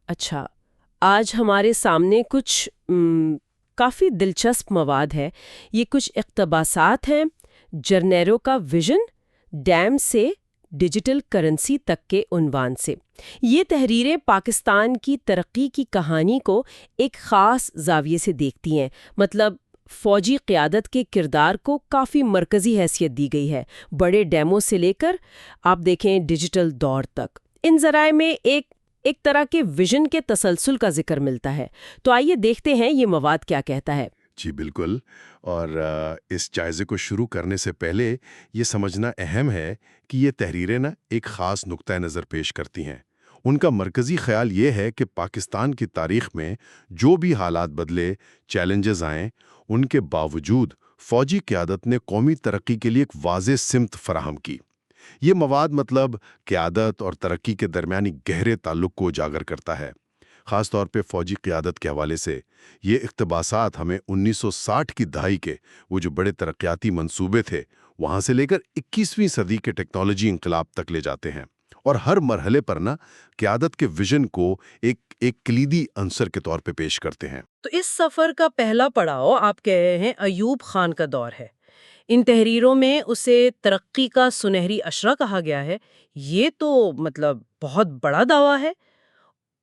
اچھا، آج ہمارے سامنے کچھ کافی دلچسپ مواد ہے۔ یہ کچھ اقتباسات ہیں جرنیرو کا ویژن، ڈیم سے ڈیجیٹل کرنسی تک کے عنوان سے۔ یہ تحریریں پاکستان کی ترقی کی کہانی کو ایک خاص زاویے سے دیکھتی ہیں، مطلب فوجی قیادت کے کردار کو کافی مرکزی حیثیت دی گئی ہے، بڑے ڈیموں سے لے کر آپ دیکھیں ڈیجیٹل دور تک۔ ان ذرائع میں ایک طرح کے ویژن کے تسلسل کا ذکر ملتا ہے۔ تو آئیے دیکھتے ہیں یہ مواد کیا کہتا ہے۔ جی بالکل، اور اس جائزے کو شروع کرنے سے پہلے یہ سمجھنا اہم ہے کہ یہ تحریریں ایک خاص نقطۂ نظر پیش کرتی ہیں۔ ان کا مرکزی خیال یہ ہے کہ پاکستان کی تاریخ میں جو بھی حالات بدلے، چیلنجز آئیں، ان کے باوجود فوجی قیادت نے قومی ترقی کے لیے ایک واضح سمت فراہم کی۔ یہ مواد مطلب قیادت اور ترقی کے درمیانی گہرے تعلق کو اجاگر کرتا ہے، خاص طور پہ فوجی قیادت کے حوالے سے۔ یہ اقتباسات ہمیں 1960 کی دہائی کے وہ جو بڑے ترقیاتی منصوبے تھے وہاں سے لے کر 21ویں صدی کے ٹیکنالوجی انقلاب تک لے جاتے ہیں، اور ہر مرحلے پر قیادت کے ویژن کو ایک کلیدی عنصر کے طور پہ پیش کرتے ہیں۔ تو اس سفر کا پہلا پڑاؤ آپ کہہ رہے ہیں ایوب خان کا دور ہے۔ ان تحریروں میں اسے ترقی کا سنہری اشرہ کہا گیا ہے۔ یہ تو مطلب بہت بڑا دعویٰ ہے۔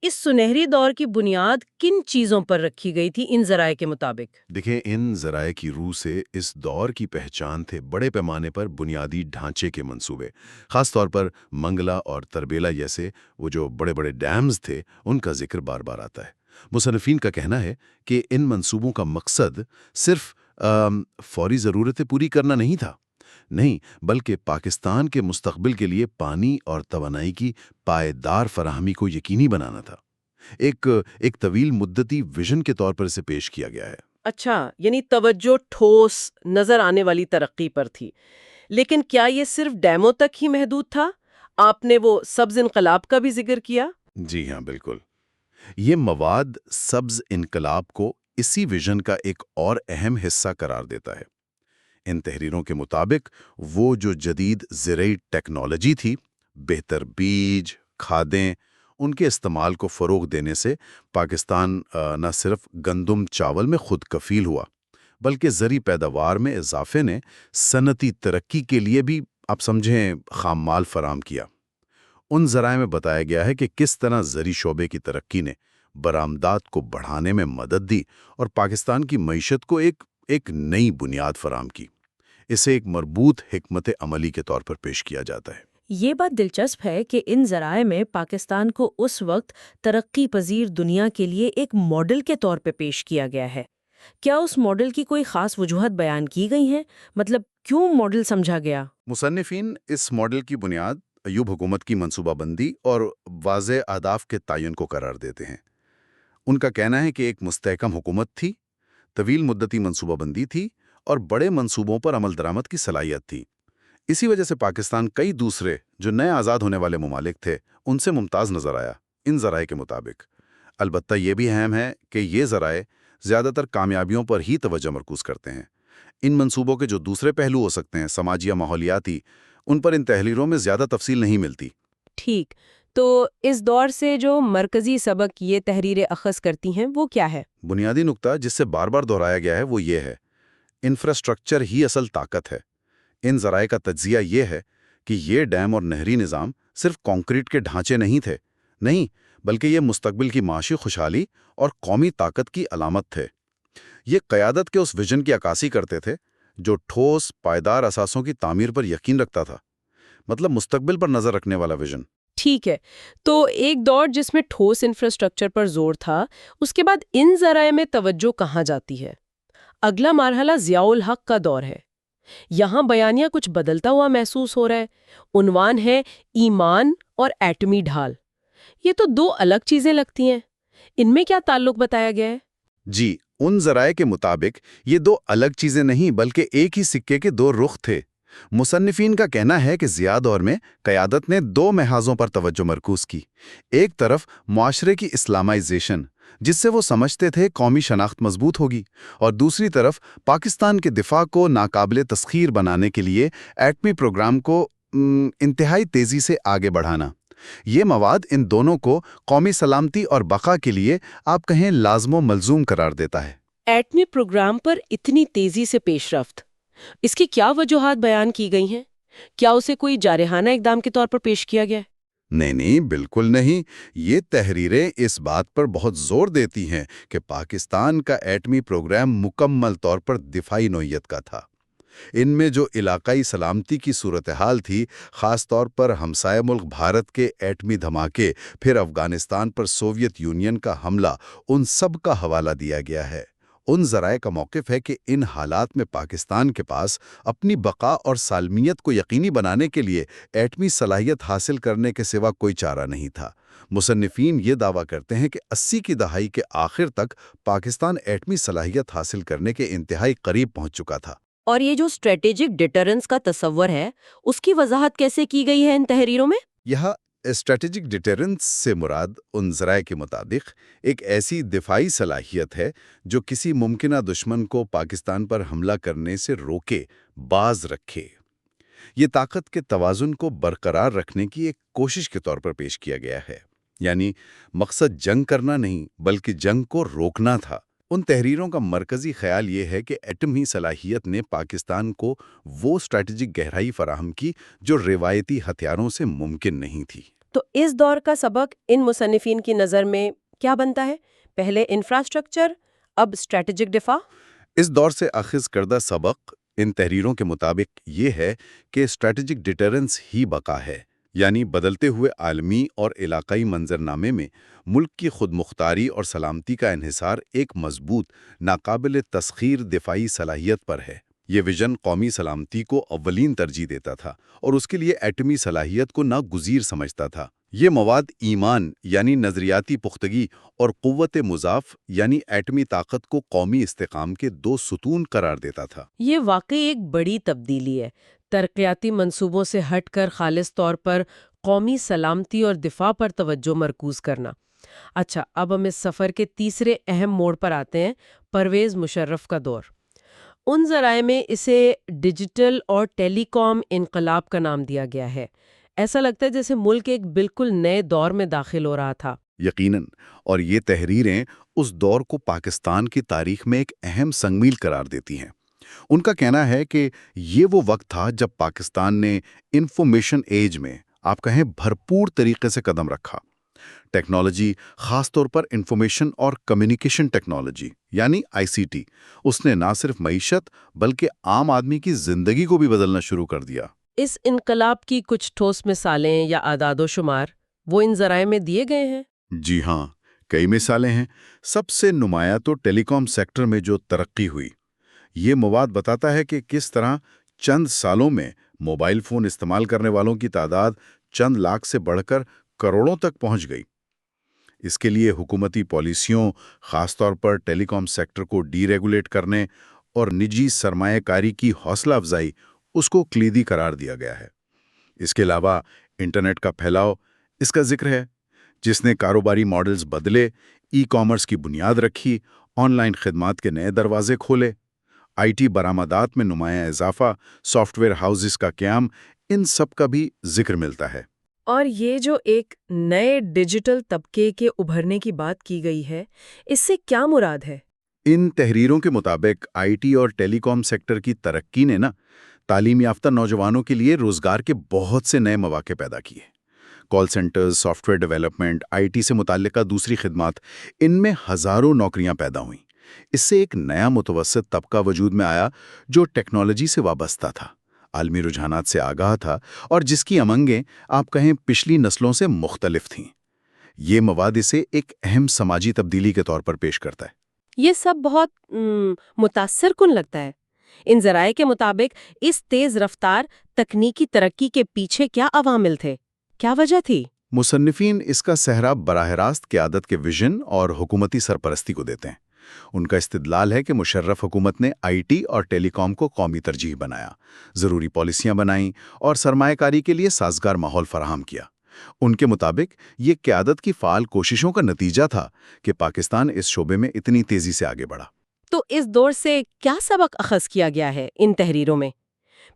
اس سنہری دور کی بنیاد کن چیزوں پر رکھی گئی تھی ان ذرائع کے مطابق؟ دیکھیں، ان ذرائع کی روح سے اس دور کی پہچان تھے بڑے پیمانے پر بنیادی ڈھانچے کے منصوبے، خاص طور پر منگلا اور تربیلا جیسے وہ جو بڑے بڑے ڈیمز تھے، ان کا ذکر بار بار آتا ہے۔ مصنفین کا کہنا ہے کہ ان منصوبوں کا مقصد صرف فوری ضرورتیں پوری کرنا نہیں تھا، نہیں، بلکہ پاکستان کے مستقبل کے لیے پانی اور توانائی کی پائیدار فراہمی کو یقینی بنانا تھا۔ ایک طویل مدتی ویژن کے طور پر اسے پیش کیا گیا ہے۔ اچھا، یعنی توجہ ٹھوس نظر آنے والی ترقی پر تھی۔ لیکن کیا یہ صرف ڈیموں تک ہی محدود تھا؟ آپ نے وہ سبز انقلاب کا بھی ذکر کیا۔ جی ہاں، بالکل۔ یہ مواد سبز انقلاب کو اسی ویژن کا ایک اور اہم حصہ قرار دیتا ہے۔ ان تحریروں کے مطابق وہ جو جدید زرعی ٹیکنالوجی تھی، بہتر بیج، کھادیں، ان کے استعمال کو فروغ دینے سے پاکستان نہ صرف گندم چاول میں خود کفیل ہوا، بلکہ زرعی پیداوار میں اضافے نے صنعتی ترقی کے لیے بھی آپ سمجھیں خام مال فراہم کیا۔ ان ذرائع میں بتایا گیا ہے کہ کس طرح زرعی شعبے کی ترقی نے برآمدات کو بڑھانے میں مدد دی اور پاکستان کی معیشت کو ایک نئی بنیاد فراہم کی۔ اسے ایک مربوط حکمت عملی کے طور پر پیش کیا جاتا ہے۔ یہ بات دلچسپ ہے کہ ان ذرائع میں پاکستان کو اس وقت ترقی پذیر دنیا کے لیے ایک ماڈل کے طور پہ پیش کیا گیا ہے۔ کیا اس ماڈل کی کوئی خاص وجوہات بیان کی گئی ہیں؟ مطلب کیوں ماڈل سمجھا گیا؟ مصنفین اس ماڈل کی بنیاد ایوب حکومت کی منصوبہ بندی اور واضح اہداف کے تعین کو قرار دیتے ہیں۔ ان کا کہنا ہے کہ ایک مستحکم حکومت تھی، طویل مدتی منصوبہ بندی تھی اور بڑے منصوبوں پر عمل درآمد کی صلاحیت تھی۔ اسی وجہ سے پاکستان کئی دوسرے جو نئے آزاد ہونے والے ممالک تھے ان سے ممتاز نظر آیا ان ذرائع کے مطابق۔ البتہ یہ بھی اہم ہے کہ یہ ذرائع زیادہ تر کامیابیوں پر ہی توجہ مرکوز کرتے ہیں۔ ان منصوبوں کے جو دوسرے پہلو ہو سکتے ہیں، سماجی یا ماحولیاتی، ان پر ان تحریروں میں زیادہ تفصیل نہیں ملتی۔ ٹھیک، تو اس دور سے جو مرکزی سبق یہ تحریریں اخذ کرتی ہیں وہ کیا ہے؟ بنیادی نقطہ جس سے بار بار دہرایا گیا ہے وہ یہ ہے، انفراسٹرکچر ہی اصل طاقت ہے۔ ان ذرائع کا تجزیہ یہ ہے کہ یہ ڈیم اور نہری نظام صرف کانکریٹ کے ڈھانچے نہیں تھے، نہیں، بلکہ یہ مستقبل کی معاشی خوشحالی اور قومی طاقت کی علامت تھے۔ یہ قیادت کے اس ویژن کی عکاسی کرتے تھے جو ٹھوس پائیدار اثاثوں کی تعمیر پر یقین رکھتا تھا، مطلب مستقبل پر نظر رکھنے والا ویژن۔ ٹھیک ہے، تو ایک دور جس میں ٹھوس انفراسٹرکچر پر زور تھا، اس کے بعد ان ذرائع میں توجہ کہاں جاتی ہے؟ اگلا مرحلہ ضیاء الحق کا دور ہے۔ یہاں بیانیہ کچھ بدلتا ہوا محسوس ہو رہا ہے۔ عنوان ہے ایمان اور ایٹمی ڈھال۔ یہ تو دو الگ چیزیں لگتی ہیں، ان میں کیا تعلق بتایا گیا ہے؟ جی، ان ذرائع کے مطابق یہ دو الگ چیزیں نہیں بلکہ ایک ہی سکے کے دو رخ تھے۔ مصنفین کا کہنا ہے کہ ضیاء دور میں قیادت نے دو محاذوں پر توجہ مرکوز کی۔ ایک طرف معاشرے کی اسلامائزیشن، جس سے وہ سمجھتے تھے قومی شناخت مضبوط ہوگی، اور دوسری طرف پاکستان کے دفاع کو ناقابل تسخیر بنانے کے لیے ایٹمی پروگرام کو انتہائی تیزی سے آگے بڑھانا۔ یہ مواد ان دونوں کو قومی سلامتی اور بقا کے لیے آپ کہیں لازم و ملزوم قرار دیتا ہے۔ ایٹمی پروگرام پر اتنی تیزی سے پیش رفت، اس کی کیا وجوہات بیان کی گئی ہیں؟ کیا اسے کوئی جارحانہ اقدام کے طور پر پیش کیا گیا ہے؟ نہیں، بالکل نہیں۔ یہ تحریریں اس بات پر بہت زور دیتی ہیں کہ پاکستان کا ایٹمی پروگرام مکمل طور پر دفاعی نوعیت کا تھا۔ ان میں جو علاقائی سلامتی کی صورتحال تھی، خاص طور پر ہمسایہ ملک بھارت کے ایٹمی دھماکے، پھر افغانستان پر سوویت یونین کا حملہ، ان سب کا حوالہ دیا گیا ہے۔ ان ذرائع کا موقف ہے کہ ان حالات میں پاکستان کے پاس اپنی بقا اور سالمیت کو یقینی بنانے کے لیے ایٹمی صلاحیت حاصل کرنے کے سوا کوئی چارہ نہیں تھا۔ مصنفین یہ دعویٰ کرتے ہیں کہ 80 کی دہائی کے آخر تک پاکستان ایٹمی صلاحیت حاصل کرنے کے انتہائی قریب پہنچ چکا تھا۔ اور یہ جو اسٹریٹجک ڈیٹرنس کا تصور ہے، اس کی وضاحت کیسے کی گئی ہے ان تحریروں میں؟ یہاں اسٹریٹجک ڈیٹرنس سے مراد ان ذرائع کے مطابق ایک ایسی دفاعی صلاحیت ہے جو کسی ممکنہ دشمن کو پاکستان پر حملہ کرنے سے روکے، باز رکھے۔ یہ طاقت کے توازن کو برقرار رکھنے کی ایک کوشش کے طور پر پیش کیا گیا ہے، یعنی مقصد جنگ کرنا نہیں بلکہ جنگ کو روکنا تھا۔ ان تحریروں کا مرکزی خیال یہ ہے کہ ایٹمی صلاحیت نے پاکستان کو وہ اسٹریٹجک گہرائی فراہم کی جو روایتی ہتھیاروں سے ممکن نہیں تھی۔ تو اس دور کا سبق ان مصنفین کی نظر میں کیا بنتا ہے؟ پہلے انفراسٹرکچر، اب اسٹریٹجک دفاع؟ اس دور سے اخذ کردہ سبق ان تحریروں کے مطابق یہ ہے کہ اسٹریٹجک ڈیٹرنس ہی بقا ہے، یعنی بدلتے ہوئے عالمی اور علاقائی منظرنامے میں ملک کی خود مختاری اور سلامتی کا انحصار ایک مضبوط، ناقابل تسخیر دفاعی صلاحیت پر ہے۔ یہ ویژن قومی سلامتی کو اولین ترجیح دیتا تھا اور اس کے لیے ایٹمی صلاحیت کو ناگزیر سمجھتا تھا۔ یہ مواد ایمان یعنی نظریاتی پختگی اور قوت مضاف یعنی ایٹمی طاقت کو قومی استحکام کے دو ستون قرار دیتا تھا۔ یہ واقعی ایک بڑی تبدیلی ہے، ترقیاتی منصوبوں سے ہٹ کر خالص طور پر قومی سلامتی اور دفاع پر توجہ مرکوز کرنا۔ اچھا، اب ہم اس سفر کے تیسرے اہم موڑ پر آتے ہیں، پرویز مشرف کا دور۔ ان ذرائع میں اسے ڈیجیٹل اور ٹیلی کام انقلاب کا نام دیا گیا ہے۔ ایسا لگتا ہے جیسے ملک ایک بالکل نئے دور میں داخل ہو رہا تھا۔ یقیناً، اور یہ تحریریں اس دور کو پاکستان کی تاریخ میں ایک اہم سنگ میل قرار دیتی ہیں۔ ان کا کہنا ہے کہ یہ وہ وقت تھا جب پاکستان نے انفارمیشن ایج میں آپ کہیں بھرپور طریقے سے قدم رکھا۔ ٹیکنالوجی، خاص طور پر انفارمیشن اور کمیونیکیشن ٹیکنالوجی یعنی ICT، اس نے نہ صرف معیشت بلکہ عام آدمی کی زندگی کو بھی بدلنا شروع کر دیا۔ اس انقلاب کی کچھ ٹھوس مثالیں یا اعداد و شمار وہ ان ذرائع میں دیے گئے ہیں؟ جی ہاں، کئی مثالیں ہیں۔ سب سے نمایاں تو ٹیلی کام سیکٹر میں جو ترقی ہوئی۔ یہ مواد بتاتا ہے کہ کس طرح چند سالوں میں موبائل فون استعمال کرنے والوں کی تعداد چند لاکھ سے بڑھ کر کروڑوں تک پہنچ گئی۔ اس کے لیے حکومتی پالیسیوں، خاص طور پر ٹیلی کام سیکٹر کو ڈی ریگولیٹ کرنے اور نجی سرمایہ کاری کی حوصلہ افزائی، اس کو کلیدی قرار دیا گیا ہے۔ اس کے علاوہ انٹرنیٹ کا پھیلاؤ اس کا ذکر ہے، جس نے کاروباری ماڈلز بدلے، ای کامرس کی بنیاد رکھی، آن لائن خدمات کے نئے دروازے کھولے۔ IT برآمدات میں نمایاں اضافہ، سافٹ ویئر ہاؤسز کا قیام، ان سب کا بھی ذکر ملتا ہے۔ اور یہ جو ایک نئے ڈیجیٹل طبقے کے ابھرنے کی بات کی گئی ہے، اس سے کیا مراد ہے؟ ان تحریروں کے مطابق IT اور ٹیلی کام سیکٹر کی ترقی نے تعلیم یافتہ نوجوانوں کے لیے روزگار کے بہت سے نئے مواقع پیدا کیے۔ Call centres, software development, IT سے متعلقہ دوسری خدمات، ان میں ہزاروں نوکریاں پیدا ہوئیں۔ اس سے ایک نیا متوسط طبقہ وجود میں آیا جو ٹیکنالوجی سے وابستہ تھا، عالمی رجحانات سے آگاہ تھا اور جس کی امنگیں آپ کہیں پچھلی نسلوں سے مختلف تھیں۔ یہ مواد اسے ایک اہم سماجی تبدیلی کے طور پر پیش کرتا ہے۔ یہ سب بہت متاثر کن لگتا ہے۔ ان ذرائع کے مطابق اس تیز رفتار تکنیکی ترقی کے پیچھے کیا عوامل تھے؟ کیا وجہ تھی؟ مصنفین اس کا سہرا براہ راست قیادت کے ویژن اور حکومتی سرپرستی کو دیتے ہیں۔ ان کا استدلال ہے کہ مشرف حکومت نے IT اور ٹیلی کام کو قومی ترجیح بنایا، ضروری پالیسیاں بنائیں اور سرمایہ کاری کے لیے سازگار ماحول فراہم کیا۔ ان کے مطابق یہ قیادت کی فعال کوششوں کا نتیجہ تھا کہ پاکستان اس شعبے میں اتنی تیزی سے آگے بڑھا۔ تو اس دور سے کیا سبق اخذ کیا گیا ہے ان تحریروں میں؟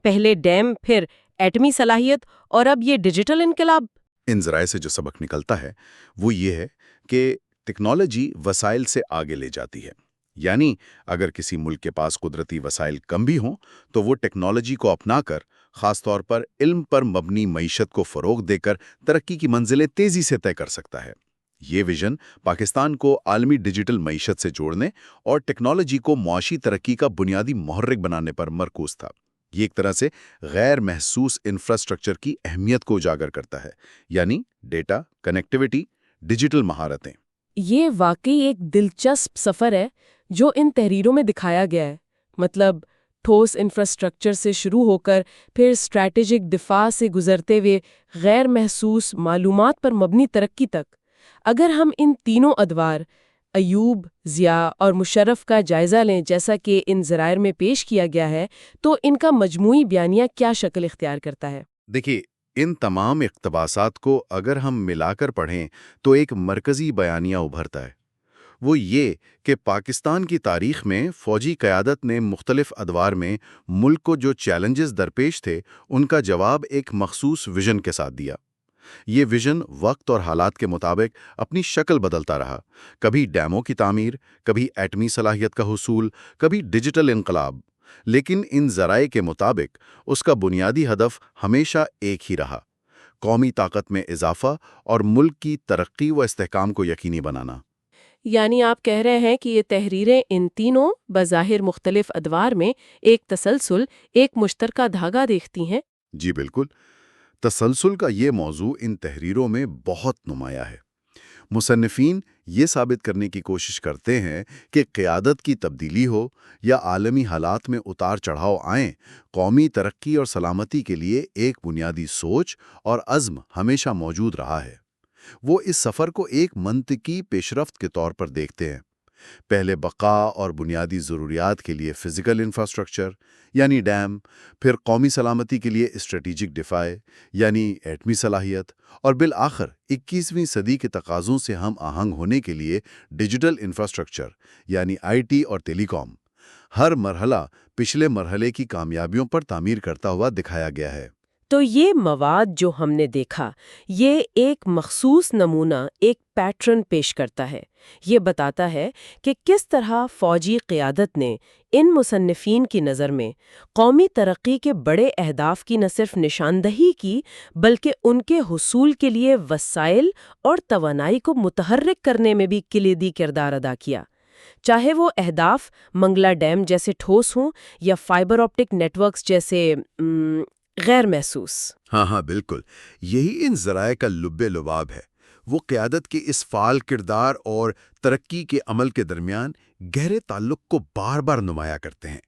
پہلے ڈیم، پھر ایٹمی صلاحیت اور اب یہ ڈیجیٹل انقلاب۔ ان ذرائع سے جو سبق نکلتا ہے وہ یہ ہے کہ ٹیکنالوجی وسائل سے آگے لے جاتی ہے. یعنی اگر کسی ملک کے پاس قدرتی وسائل کم بھی ہوں تو وہ ٹیکنالوجی کو اپنا کر، خاص طور پر علم پر مبنی معیشت کو فروغ دے کر ترقی کی منزلیں تیزی سے طے کر سکتا ہے. یہ ویژن پاکستان کو عالمی ڈیجیٹل معیشت سے جوڑنے اور ٹیکنالوجی کو معاشی ترقی کا بنیادی محرک بنانے پر مرکوز تھا. یہ ایک طرح سے غیر محسوس انفراسٹرکچر کی اہمیت کو اجاگر کرتا ہے، یعنی ڈیٹا، کنیکٹیوٹی، ڈیجیٹل مہارتیں. یہ واقعی ایک دلچسپ سفر ہے جو ان تحریروں میں دکھایا گیا ہے. مطلب ٹھوس انفراسٹرکچر سے شروع ہو کر پھر اسٹریٹجک دفاع سے گزرتے ہوئے غیر محسوس معلومات پر مبنی ترقی تک. اگر ہم ان تینوں ادوار ایوب، ضیاء اور مشرف کا جائزہ لیں جیسا کہ ان ذرائع میں پیش کیا گیا ہے تو ان کا مجموعی بیانیہ کیا شکل اختیار کرتا ہے؟ دیکھیے، ان تمام اقتباسات کو اگر ہم ملا کر پڑھیں تو ایک مرکزی بیانیہ ابھرتا ہے. وہ یہ کہ پاکستان کی تاریخ میں فوجی قیادت نے مختلف ادوار میں ملک کو جو چیلنجز درپیش تھے ان کا جواب ایک مخصوص ویژن کے ساتھ دیا. یہ ویژن وقت اور حالات کے مطابق اپنی شکل بدلتا رہا. کبھی ڈیموں کی تعمیر، کبھی ایٹمی صلاحیت کا حصول، کبھی ڈیجیٹل انقلاب. لیکن ان ذرائع کے مطابق اس کا بنیادی ہدف ہمیشہ ایک ہی رہا: قومی طاقت میں اضافہ اور ملک کی ترقی و استحکام کو یقینی بنانا. یعنی آپ کہہ رہے ہیں کہ یہ تحریریں ان تینوں بظاہر مختلف ادوار میں ایک تسلسل، ایک مشترکہ دھاگا دیکھتی ہیں؟ جی بالکل. تسلسل کا یہ موضوع ان تحریروں میں بہت نمایاں ہے. مصنفین یہ ثابت کرنے کی کوشش کرتے ہیں کہ قیادت کی تبدیلی ہو یا عالمی حالات میں اتار چڑھاؤ آئیں، قومی ترقی اور سلامتی کے لیے ایک بنیادی سوچ اور عزم ہمیشہ موجود رہا ہے. وہ اس سفر کو ایک منطقی پیشرفت کے طور پر دیکھتے ہیں. پہلے بقا اور بنیادی ضروریات کے لیے فزیکل انفراسٹرکچر یعنی ڈیم، پھر قومی سلامتی کے لیے اسٹریٹجک دفاع یعنی ایٹمی صلاحیت، اور بالآخر 21ویں صدی کے تقاضوں سے ہم آہنگ ہونے کے لیے ڈیجیٹل انفراسٹرکچر یعنی آئی ٹی اور ٹیلی کام. ہر مرحلہ پچھلے مرحلے کی کامیابیوں پر تعمیر کرتا ہوا دکھایا گیا ہے. تو یہ مواد جو ہم نے دیکھا، یہ ایک مخصوص نمونہ، ایک پیٹرن پیش کرتا ہے. یہ بتاتا ہے کہ کس طرح فوجی قیادت نے ان مصنفین کی نظر میں قومی ترقی کے بڑے اہداف کی نہ صرف نشاندہی کی بلکہ ان کے حصول کے لیے وسائل اور توانائی کو متحرک کرنے میں بھی کلیدی کردار ادا کیا. چاہے وہ اہداف منگلا ڈیم جیسے ٹھوس ہوں یا فائبر آپٹک نیٹ ورکس جیسے غیر محسوس. ہاں بالکل. یہی ان ذرائع کا لب لباب ہے. وہ قیادت کے اس فعال کردار اور ترقی کے عمل کے درمیان گہرے تعلق کو بار بار نمایاں کرتے ہیں.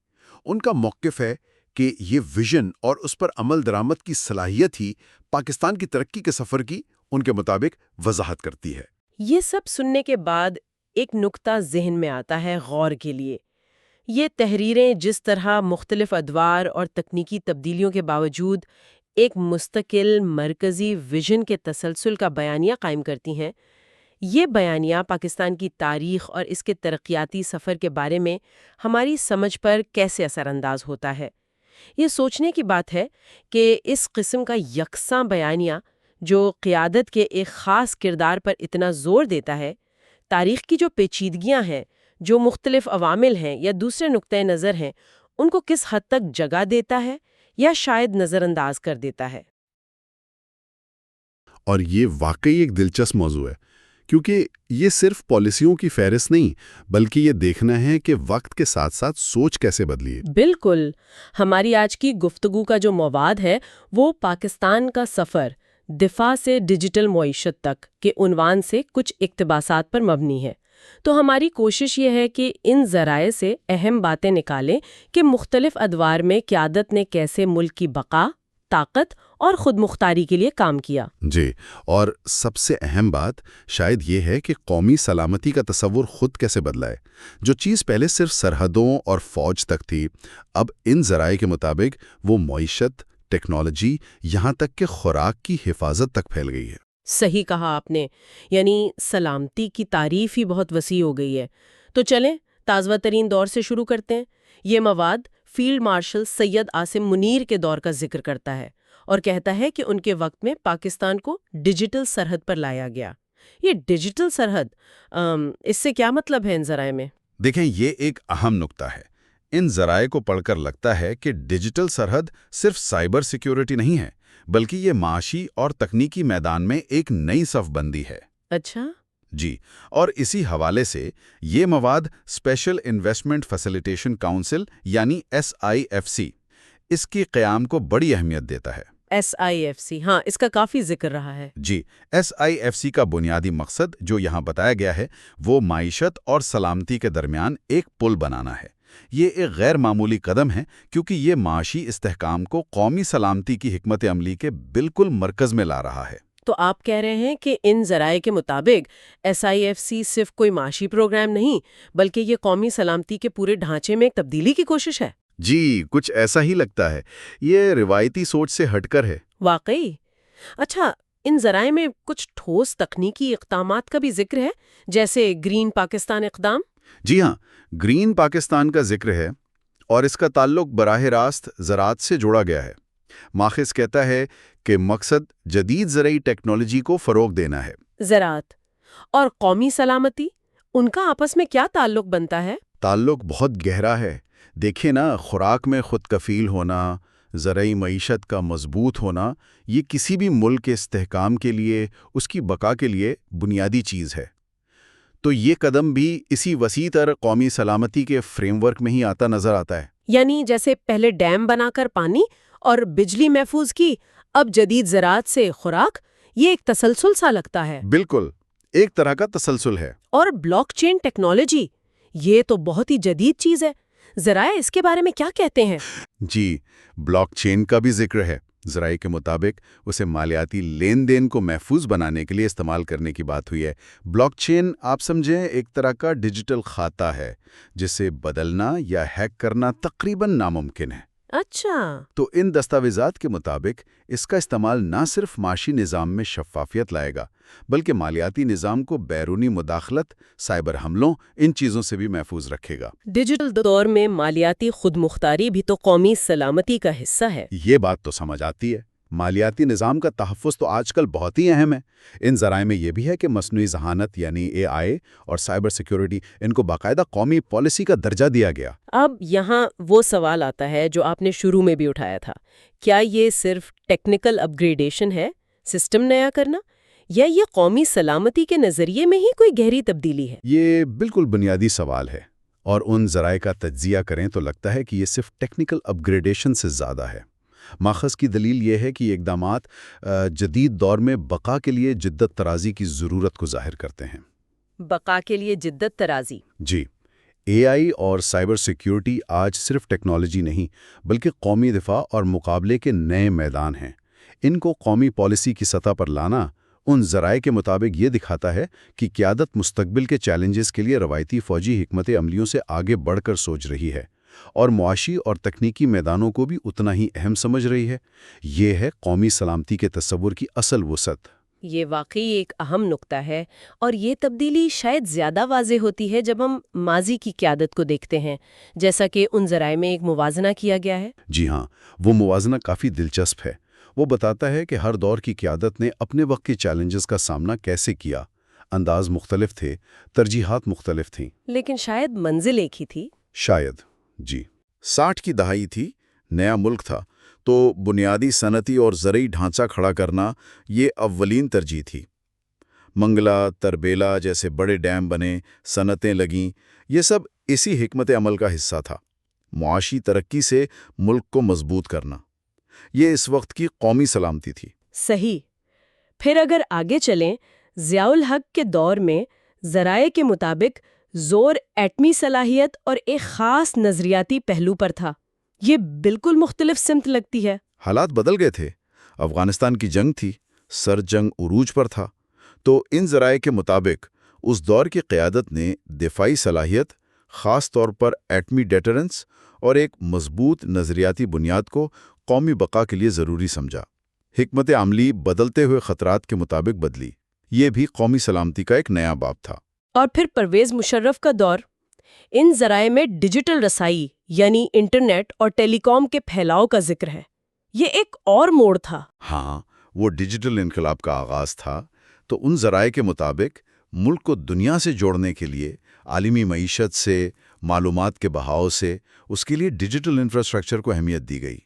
ان کا موقف ہے کہ یہ ویژن اور اس پر عمل درآمد کی صلاحیت ہی پاکستان کی ترقی کے سفر کی ان کے مطابق وضاحت کرتی ہے. یہ سب سننے کے بعد ایک نکتہ ذہن میں آتا ہے غور کے لیے. یہ تحریریں جس طرح مختلف ادوار اور تکنیکی تبدیلیوں کے باوجود ایک مستقل مرکزی ویژن کے تسلسل کا بیانیہ قائم کرتی ہیں، یہ بیانیہ پاکستان کی تاریخ اور اس کے ترقیاتی سفر کے بارے میں ہماری سمجھ پر کیسے اثر انداز ہوتا ہے. یہ سوچنے کی بات ہے کہ اس قسم کا یکساں بیانیہ جو قیادت کے ایک خاص کردار پر اتنا زور دیتا ہے، تاریخ کی جو پیچیدگیاں ہیں، جو مختلف عوامل ہیں یا دوسرے نقطۂ نظر ہیں، ان کو کس حد تک جگہ دیتا ہے یا شاید نظر انداز کر دیتا ہے. اور یہ واقعی ایک دلچسپ موضوع ہے، کیونکہ یہ صرف پالیسیوں کی فہرست نہیں بلکہ یہ دیکھنا ہے کہ وقت کے ساتھ ساتھ سوچ کیسے بدلی ہے. بالکل. ہماری آج کی گفتگو کا جو مواد ہے وہ پاکستان کا سفر دفاع سے ڈیجیٹل معیشت تک کے عنوان سے کچھ اقتباسات پر مبنی ہے. تو ہماری کوشش یہ ہے کہ ان ذرائع سے اہم باتیں نکالیں کہ مختلف ادوار میں قیادت نے کیسے ملک کی بقا، طاقت اور خود مختاری کے لیے کام کیا. جی، اور سب سے اہم بات شاید یہ ہے کہ قومی سلامتی کا تصور خود کیسے بدلا ہے. جو چیز پہلے صرف سرحدوں اور فوج تک تھی، اب ان ذرائع کے مطابق وہ معیشت، ٹیکنالوجی، یہاں تک کہ خوراک کی حفاظت تک پھیل گئی ہے. صحیح کہا آپ نے. یعنی سلامتی کی تعریف ہی بہت وسیع ہو گئی ہے. تو چلیں تازہ ترین دور سے شروع کرتے ہیں. یہ مواد فیلڈ مارشل سید عاصم منیر کے دور کا ذکر کرتا ہے اور کہتا ہے کہ ان کے وقت میں پاکستان کو ڈیجیٹل سرحد پر لایا گیا۔ یہ ڈیجیٹل سرحد اس سے کیا مطلب ہے ان ذرائع میں؟ دیکھیں، یہ ایک اہم نکتہ ہے۔ ان ذرائع کو پڑھ کر لگتا ہے کہ ڈیجیٹل سرحد صرف سائبر سیکیورٹی نہیں ہے، بلکہ یہ معاشی اور تکنیکی میدان میں ایک نئی صف بندی ہے۔ اچھا۔ جی، اور اسی حوالے سے یہ مواد اسپیشل انویسٹمنٹ فیسیلیٹیشن کونسل یعنی SIFC اس کی قیام کو بڑی اہمیت دیتا ہے۔ SIFC، ہاں، اس کا کافی ذکر رہا ہے۔ جی، SIFC کا بنیادی مقصد جو یہاں بتایا گیا ہے وہ معیشت اور سلامتی کے درمیان ایک پل بنانا ہے۔ یہ ایک غیر معمولی قدم ہے کیونکہ یہ معاشی استحکام کو قومی سلامتی کی حکمت عملی کے بالکل مرکز میں لا رہا ہے۔ تو آپ کہہ رہے ہیں کہ ان ذرائع کے مطابق SIFC صرف کوئی معاشی پروگرام نہیں، بلکہ یہ قومی سلامتی کے پورے ڈھانچے میں ایک تبدیلی کی کوشش ہے۔ جی، کچھ ایسا ہی لگتا ہے۔ یہ روایتی سوچ سے ہٹ کر ہے۔ واقعی؟ اچھا، ان ذرائع میں کچھ ٹھوس تکنیکی اقدامات کا بھی ذکر ہے، جیسے گرین پاکستان اقدام؟ جی ہاں، گرین پاکستان کا ذکر ہے اور اس کا تعلق براہ راست زراعت سے جوڑا گیا ہے۔ ماخذ کہتا ہے کہ مقصد جدید زرعی ٹیکنالوجی کو فروغ دینا ہے۔ زراعت اور قومی سلامتی، ان کا آپس میں کیا تعلق بنتا ہے؟ تعلق بہت گہرا ہے۔ دیکھیں نا، خوراک میں خود کفیل ہونا، زرعی معیشت کا مضبوط ہونا، یہ کسی بھی ملک کے استحکام کے لیے، اس کی بقا کے لیے بنیادی چیز ہے۔ تو یہ قدم بھی اسی وسیع تر قومی سلامتی کے فریم ورک میں ہی آتا نظر آتا ہے۔ یعنی جیسے پہلے ڈیم بنا کر پانی اور بجلی محفوظ کی، اب جدید زراعت سے خوراک، یہ ایک تسلسل سا لگتا ہے۔ بالکل، ایک طرح کا تسلسل ہے۔ اور بلاک چین ٹیکنالوجی، یہ تو بہت ہی جدید چیز ہے۔ ذرائع اس کے بارے میں کیا کہتے ہیں؟ جی، بلاک چین کا بھی ذکر ہے۔ ذرائع کے مطابق اسے مالیاتی لین دین کو محفوظ بنانے کے لیے استعمال کرنے کی بات ہوئی ہے۔ بلاک چین آپ سمجھیں ایک طرح کا ڈیجیٹل کھاتا ہے جسے بدلنا یا ہیک کرنا تقریباً ناممکن ہے۔ اچھا۔ تو ان دستاویزات کے مطابق اس کا استعمال نہ صرف معاشی نظام میں شفافیت لائے گا، بلکہ مالیاتی نظام کو بیرونی مداخلت، سائبر حملوں، ان چیزوں سے بھی محفوظ رکھے گا۔ ڈیجیٹل دور میں مالیاتی خود مختاری بھی تو قومی سلامتی کا حصہ ہے۔ یہ بات تو سمجھ آتی ہے۔ مالیاتی نظام کا تحفظ تو آج کل بہت ہی اہم ہے۔ ان ذرائع میں یہ بھی ہے کہ مصنوعی ذہانت یعنی AI اور سائبر سیکیورٹی، ان کو باقاعدہ قومی پالیسی کا درجہ دیا گیا۔ اب یہاں وہ سوال آتا ہے جو آپ نے شروع میں بھی اٹھایا تھا، کیا یہ صرف ٹیکنیکل اپ گریڈیشن ہے، سسٹم نیا کرنا، یا یہ قومی سلامتی کے نظریے میں ہی کوئی گہری تبدیلی ہے؟ یہ بالکل بنیادی سوال ہے، اور ان ذرائع کا تجزیہ کریں تو لگتا ہے کہ یہ صرف ٹیکنیکل اپ گریڈیشن سے زیادہ ہے۔ ماخذ کی دلیل یہ ہے کہ یہ اقدامات جدید دور میں بقا کے لیے جدت ترازی کی ضرورت کو ظاہر کرتے ہیں۔ بقا کے لیے جدت ترازی؟ جی، AI اور سائبر سیکیورٹی آج صرف ٹیکنالوجی نہیں بلکہ قومی دفاع اور مقابلے کے نئے میدان ہیں۔ ان کو قومی پالیسی کی سطح پر لانا ان ذرائع کے مطابق یہ دکھاتا ہے کہ قیادت مستقبل کے چیلنجز کے لیے روایتی فوجی حکمت عملیوں سے آگے بڑھ کر سوچ رہی ہے، اور معاشی اور تکنیکی میدانوں کو بھی اتنا ہی اہم سمجھ رہی ہے۔ یہ ہے قومی سلامتی کے تصور کی اصل وسعت۔ یہ واقعی ایک اہم نقطہ ہے، اور یہ تبدیلی شاید زیادہ واضح ہوتی ہے جب ہم ماضی کی قیادت کو دیکھتے ہیں، جیسا کہ ان ذرائع میں ایک موازنہ کیا گیا ہے۔ جی ہاں، وہ موازنہ کافی دلچسپ ہے۔ وہ بتاتا ہے کہ ہر دور کی قیادت نے اپنے وقت کے چیلنجز کا سامنا کیسے کیا۔ انداز مختلف تھے، ترجیحات مختلف تھیں، لیکن شاید منزل ایک ہی تھی۔ شاید۔ جی، 60 کی دہائی تھی، نیا ملک تھا، تو بنیادی صنعتی اور زرعی ڈھانچہ کھڑا کرنا یہ اولین ترجیح تھی۔ منگلا، تربیلا جیسے بڑے ڈیم بنے، صنعتیں لگیں، یہ سب اسی حکمت عمل کا حصہ تھا۔ معاشی ترقی سے ملک کو مضبوط کرنا، یہ اس وقت کی قومی سلامتی تھی۔ صحیح۔ پھر اگر آگے چلیں، ضیاء الحق کے دور میں ذرائع کے مطابق زور ایٹمی صلاحیت اور ایک خاص نظریاتی پہلو پر تھا۔ یہ بالکل مختلف سمت لگتی ہے۔ حالات بدل گئے تھے، افغانستان کی جنگ تھی، سر جنگ عروج پر تھا، تو ان ذرائع کے مطابق اس دور کی قیادت نے دفاعی صلاحیت، خاص طور پر ایٹمی ڈیٹرنس اور ایک مضبوط نظریاتی بنیاد کو قومی بقا کے لیے ضروری سمجھا۔ حکمت عملی بدلتے ہوئے خطرات کے مطابق بدلی، یہ بھی قومی سلامتی کا ایک نیا باب تھا۔ اور پھر پرویز مشرف کا دور، ان ذرائع میں ڈیجیٹل رسائی یعنی انٹرنیٹ اور ٹیلی کام کے پھیلاؤ کا ذکر ہے۔ یہ ایک اور موڑ تھا۔ ہاں، وہ ڈیجیٹل انقلاب کا آغاز تھا، تو ان ذرائع کے مطابق ملک کو دنیا سے جوڑنے کے لیے عالمی معیشت سے، معلومات کے بہاؤ سے، اس کے لیے ڈیجیٹل انفراسٹرکچر کو اہمیت دی گئی۔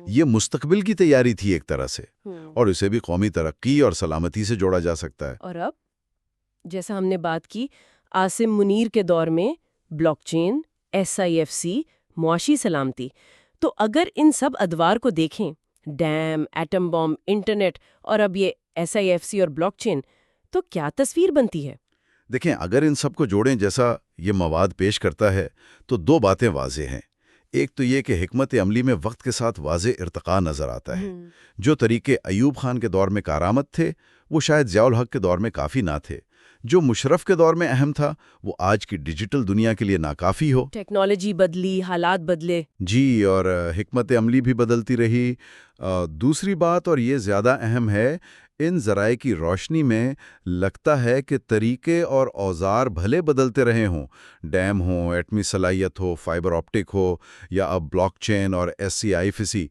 یہ مستقبل کی تیاری تھی ایک طرح سے، اور اسے بھی قومی ترقی اور سلامتی سے جوڑا جا سکتا ہے۔ اور اب جیسا ہم نے بات کی عاصم منیر کے دور میں بلاک چین، SIFC، معاشی سلامتی، تو اگر ان سب ادوار کو دیکھیں، ڈیم، ایٹم بم، انٹرنیٹ اور اب یہ SIFC اور بلاک چین، تو کیا تصویر بنتی ہے؟ دیکھیں، اگر ان سب کو جوڑیں جیسا یہ مواد پیش کرتا ہے تو دو باتیں واضح ہیں۔ ایک تو یہ کہ حکمت عملی میں وقت کے ساتھ واضح ارتقاء نظر آتا ہے۔ جو طریقے ایوب خان کے دور میں کارآمد تھے وہ شاید ضیاء الحق کے دور میں کافی نہ تھے۔ جو مشرف کے دور میں اہم تھا وہ آج کی ڈیجیٹل دنیا کے لیے ناکافی ہو۔ ٹیکنالوجی بدلی، حالات بدلے۔ جی، اور حکمت عملی بھی بدلتی رہی۔ دوسری بات، اور یہ زیادہ اہم ہے، ان ذرائع کی روشنی میں لگتا ہے کہ طریقے اور اوزار بھلے بدلتے رہے ہوں، ڈیم ہوں، ایٹمی صلاحیت ہو، فائبر آپٹک ہو، یا اب بلاک چین اور SIFC،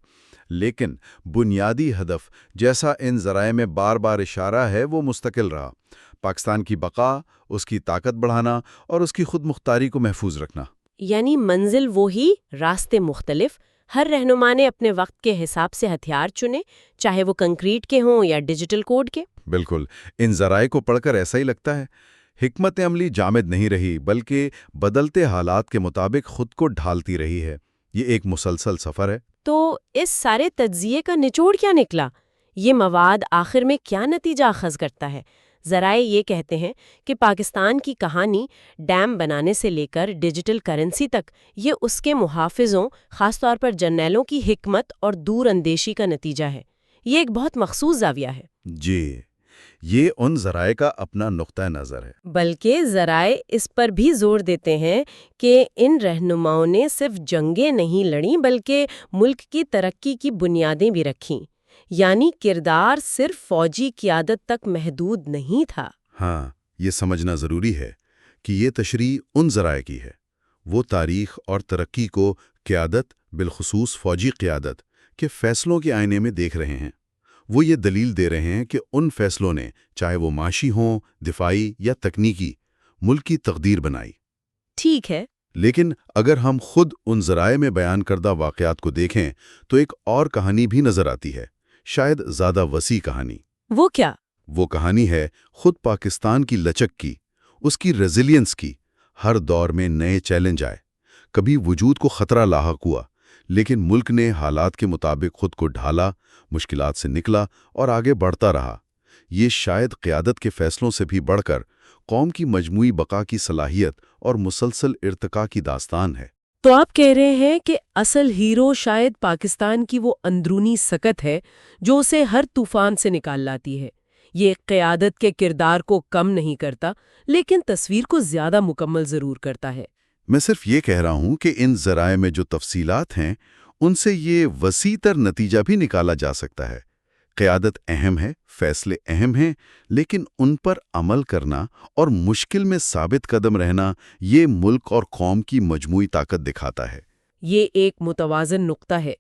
لیکن بنیادی ہدف جیسا ان ذرائع میں بار بار اشارہ ہے وہ مستقل رہا: پاکستان کی بقا، اس کی طاقت بڑھانا اور اس کی خود مختاری کو محفوظ رکھنا۔ یعنی منزل وہی، راستے مختلف، ہر رہنما نے اپنے وقت کے حساب سے ہتھیار چنے، چاہے وہ کنکریٹ کے ہوں یا ڈیجیٹل کوڈ کے۔ بالکل، ان ذرائع کو پڑھ کر ایسا ہی لگتا ہے۔ حکمت عملی جامد نہیں رہی، بلکہ بدلتے حالات کے مطابق خود کو ڈھالتی رہی ہے۔ یہ ایک مسلسل سفر ہے۔ تو اس سارے تجزیے کا نچوڑ کیا نکلا؟ یہ مواد آخر میں کیا نتیجہ اخذ کرتا ہے؟ ذرائع یہ کہتے ہیں کہ پاکستان کی کہانی ڈیم بنانے سے لے کر ڈیجیٹل کرنسی تک، یہ اس کے محافظوں، خاص طور پر جرنیلوں کی حکمت اور دور اندیشی کا نتیجہ ہے۔ یہ ایک بہت مخصوص زاویہ ہے۔ جی، یہ ان ذرائع کا اپنا نقطہ نظر ہے۔ بلکہ ذرائع اس پر بھی زور دیتے ہیں کہ ان رہنماؤں نے صرف جنگیں نہیں لڑیں بلکہ ملک کی ترقی کی بنیادیں بھی رکھیں، یعنی کردار صرف فوجی قیادت تک محدود نہیں تھا۔ ہاں، یہ سمجھنا ضروری ہے کہ یہ تشریح ان ذرائع کی ہے۔ وہ تاریخ اور ترقی کو قیادت، بالخصوص فوجی قیادت، کے فیصلوں کے آئینے میں دیکھ رہے ہیں۔ وہ یہ دلیل دے رہے ہیں کہ ان فیصلوں نے، چاہے وہ معاشی ہوں، دفاعی یا تکنیکی، ملک کی تقدیر بنائی۔ ٹھیک ہے، لیکن اگر ہم خود ان ذرائع میں بیان کردہ واقعات کو دیکھیں تو ایک اور کہانی بھی نظر آتی ہے، شاید زیادہ وسیع کہانی۔ وہ کیا؟ وہ کہانی ہے خود پاکستان کی لچک کی، اس کی ریزیلینس کی۔ ہر دور میں نئے چیلنج آئے، کبھی وجود کو خطرہ لاحق ہوا، لیکن ملک نے حالات کے مطابق خود کو ڈھالا، مشکلات سے نکلا اور آگے بڑھتا رہا۔ یہ شاید قیادت کے فیصلوں سے بھی بڑھ کر قوم کی مجموعی بقا کی صلاحیت اور مسلسل ارتقاء کی داستان ہے۔ تو آپ کہہ رہے ہیں کہ اصل ہیرو شاید پاکستان کی وہ اندرونی سکت ہے جو اسے ہر طوفان سے نکال لاتی ہے۔ یہ قیادت کے کردار کو کم نہیں کرتا، لیکن تصویر کو زیادہ مکمل ضرور کرتا ہے۔ میں صرف یہ کہہ رہا ہوں کہ ان ذرائع میں جو تفصیلات ہیں ان سے یہ وسیع تر نتیجہ بھی نکالا جا سکتا ہے۔ قیادت اہم ہے، فیصلے اہم ہیں، لیکن ان پر عمل کرنا اور مشکل میں ثابت قدم رہنا، یہ ملک اور قوم کی مجموعی طاقت دکھاتا ہے۔ یہ ایک متوازن نقطہ ہے۔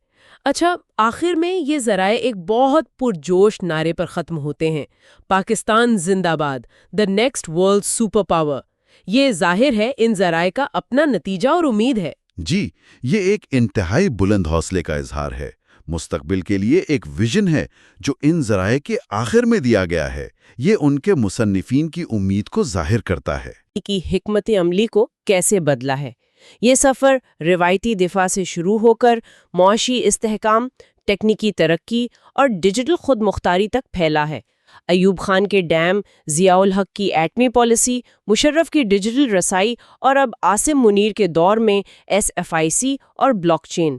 اچھا، آخر میں یہ ذرائع ایک بہت پرجوش نعرے پر ختم ہوتے ہیں: پاکستان زندہ باد، the next world super power. یہ ظاہر ہے ان ذرائع کا اپنا نتیجہ اور امید ہے۔ جی، یہ ایک انتہائی بلند حوصلے کا اظہار ہے۔ مستقبل کے لیے ایک ویژن ہے جو ان ذرائع کے آخر میں دیا گیا ہے۔ یہ ان کے مصنفین کی امید کو ظاہر کرتا ہے کی حکمت عملی کو کیسے بدلا ہے۔ یہ سفر روایتی دفاع سے شروع ہو کر معاشی استحکام، ٹیکنیکی ترقی اور ڈیجیٹل خود مختاری تک پھیلا ہے۔ ایوب خان کے ڈیم، ضیاء الحق کی ایٹمی پالیسی، مشرف کی ڈیجیٹل رسائی اور اب عاصم منیر کے دور میں SFIC اور بلاک چین۔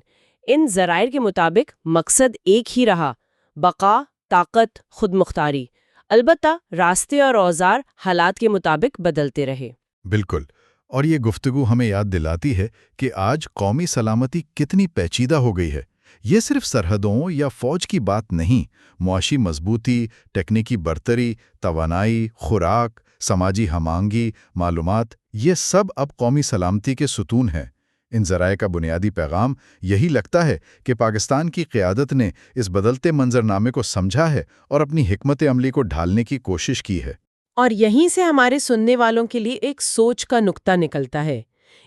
ان ذرائع کے مطابق مقصد ایک ہی رہا: بقا، طاقت، خود مختاری۔ البتہ راستے اور اوزار حالات کے مطابق بدلتے رہے۔ بالکل، اور یہ گفتگو ہمیں یاد دلاتی ہے کہ آج قومی سلامتی کتنی پیچیدہ ہو گئی ہے۔ یہ صرف سرحدوں یا فوج کی بات نہیں، معاشی مضبوطی، ٹیکنیکی برتری، توانائی، خوراک، سماجی ہم آہنگی، معلومات، یہ سب اب قومی سلامتی کے ستون ہیں۔ ان ذرائع کا بنیادی پیغام یہی لگتا ہے کہ پاکستان کی قیادت نے اس بدلتے منظرنامے کو سمجھا ہے اور اپنی حکمت عملی کو ڈھالنے کی کوشش کی ہے۔ اور یہیں سے ہمارے سننے والوں کے لیے ایک سوچ کا نقطہ نکلتا ہے۔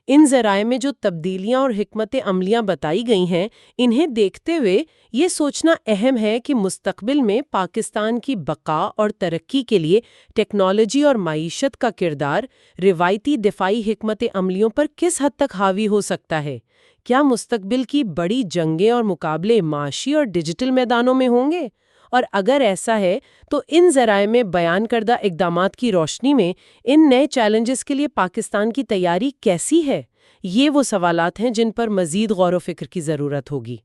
ان ذرائع میں جو تبدیلیاں اور حکمت عملیاں بتائی گئی ہیں، انہیں دیکھتے ہوئے یہ سوچنا اہم ہے کہ مستقبل میں پاکستان کی بقا اور ترقی کے لیے ٹیکنالوجی اور معیشت کا کردار روایتی دفاعی حکمت عملیوں پر کس حد تک حاوی ہو سکتا ہے۔ کیا مستقبل کی بڑی جنگیں اور مقابلے معاشی اور ڈیجیٹل میدانوں میں ہوں گے؟ اور اگر ایسا ہے تو ان ذرائع میں بیان کردہ اقدامات کی روشنی میں ان نئے چیلنجز کے لیے پاکستان کی تیاری کیسی ہے؟ یہ وہ سوالات ہیں جن پر مزید غور و فکر کی ضرورت ہوگی۔